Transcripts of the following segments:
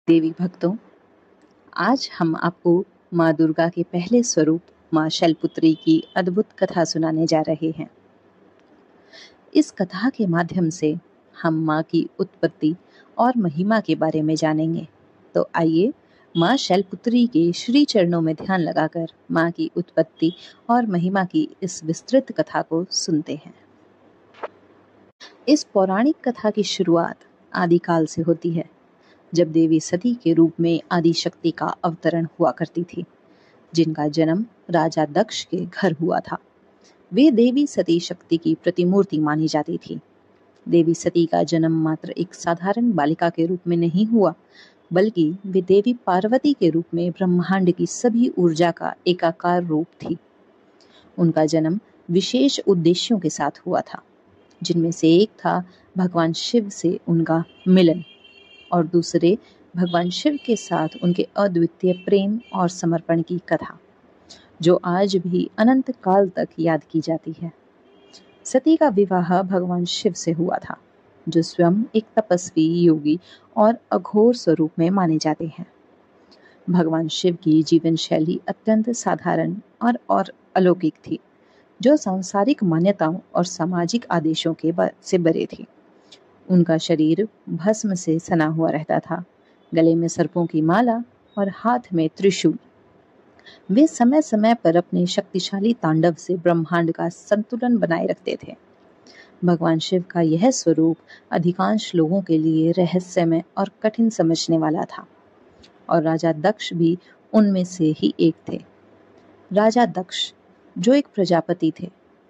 देवी भक्तों, आज हम आपको माँ दुर्गा के पहले स्वरूप माँ शैलपुत्री की अद्भुत कथा सुनाने जा रहे हैं। इस कथा के माध्यम से हम माँ की उत्पत्ति और महिमा के बारे में जानेंगे। तो आइए माँ शैलपुत्री के श्री चरणों में ध्यान लगाकर माँ की उत्पत्ति और महिमा की इस विस्तृत कथा को सुनते हैं। इस पौराणिक कथा की शुरुआत आदिकाल से होती है, जब देवी सती के रूप में आदि शक्ति का अवतरण हुआ करती थी, जिनका जन्म राजा दक्ष के घर हुआ था। वे देवी सती शक्ति की प्रतिमूर्ति मानी जाती थी। देवी सती का जन्म मात्र एक साधारण बालिका के रूप में नहीं हुआ, बल्कि वे देवी पार्वती के रूप में ब्रह्मांड की सभी ऊर्जा का एकाकार रूप थी। उनका जन्म विशेष उद्देश्यों के साथ हुआ था, जिनमें से एक था भगवान शिव से उनका मिलन और दूसरे भगवान शिव के साथ उनके अद्वितीय प्रेम और समर्पण की कथा, जो आज भी अनंत काल तक याद की जाती है। सती का विवाह भगवान शिव से हुआ था, जो स्वयं एक तपस्वी, योगी और अघोर स्वरूप में माने जाते हैं। भगवान शिव की जीवन शैली अत्यंत साधारण और अलौकिक थी, जो सांसारिक मान्यताओं और सामाजिक आदेशों से बरे थी। उनका शरीर भस्म से सना हुआ रहता था, गले में सर्पों की माला और हाथ में त्रिशूल। वे समय समय पर अपने शक्तिशाली तांडव से ब्रह्मांड का संतुलन बनाए रखते थे। भगवान शिव का यह स्वरूप अधिकांश लोगों के लिए रहस्यमय और कठिन समझने वाला था, और राजा दक्ष भी उनमें से ही एक थे। राजा दक्ष, जो एक प्रजापति थे,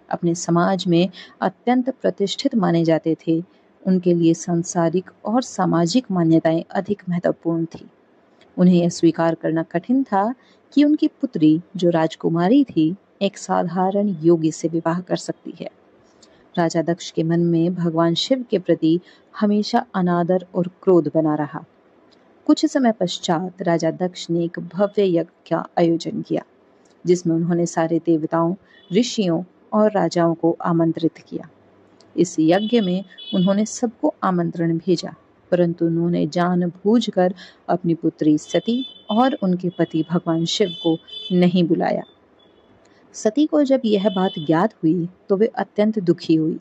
अपने समाज में अत्यंत प्रतिष्ठित माने जाते थे। उनके लिए सांसारिक और सामाजिक मान्यताएं अधिक महत्वपूर्ण थी। उन्हें यह स्वीकार करना कठिन था कि उनकी पुत्री, जो राजकुमारी थी, एक साधारण योगी से विवाह कर सकती है। राजा दक्ष के मन में भगवान शिव के प्रति हमेशा अनादर और क्रोध बना रहा। कुछ समय पश्चात राजा दक्ष ने एक भव्य यज्ञ का आयोजन किया, जिसमें उन्होंने सारे देवताओं, ऋषियों और राजाओं को आमंत्रित किया। इस यज्ञ में उन्होंने सबको आमंत्रण भेजा, परंतु उन्होंने जानबूझकर अपनी पुत्री सती और उनके पति भगवान शिव को नहीं बुलाया। सती को जब यह बात ज्ञात हुई तो वे अत्यंत दुखी हुई।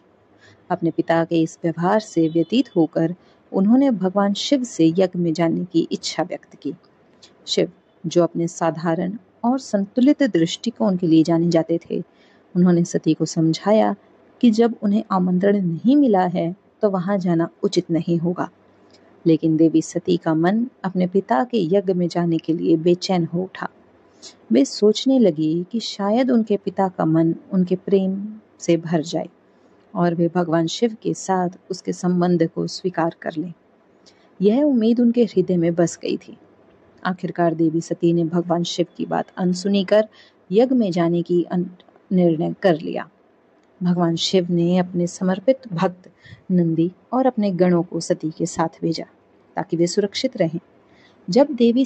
अपने पिता के इस व्यवहार से व्यतीत होकर उन्होंने भगवान शिव से यज्ञ में जाने की इच्छा व्यक्त की। शिव, जो अपने साधारण और संतुलित दृष्टिकोण के लिए जाने जाते थे, उन्होंने सती को समझाया कि जब उन्हें आमंत्रण नहीं मिला है तो वहां जाना उचित नहीं होगा। लेकिन देवी सती का मन अपने पिता के यज्ञ में जाने के लिए बेचैन हो उठा। वे सोचने लगी कि शायद उनके पिता का मन उनके प्रेम से भर जाए और वे भगवान शिव के साथ उसके संबंध को स्वीकार कर लें। यह उम्मीद उनके हृदय में बस गई थी। आखिरकार देवी सती ने भगवान शिव की बात अनसुनी कर यज्ञ में जाने की निर्णय कर लिया। भगवान शिव ने अपने समर्पित भक्त नंदी और अपने गणों को सती के साथ भेजा, ताकि वे सुरक्षित रहें। जब देवी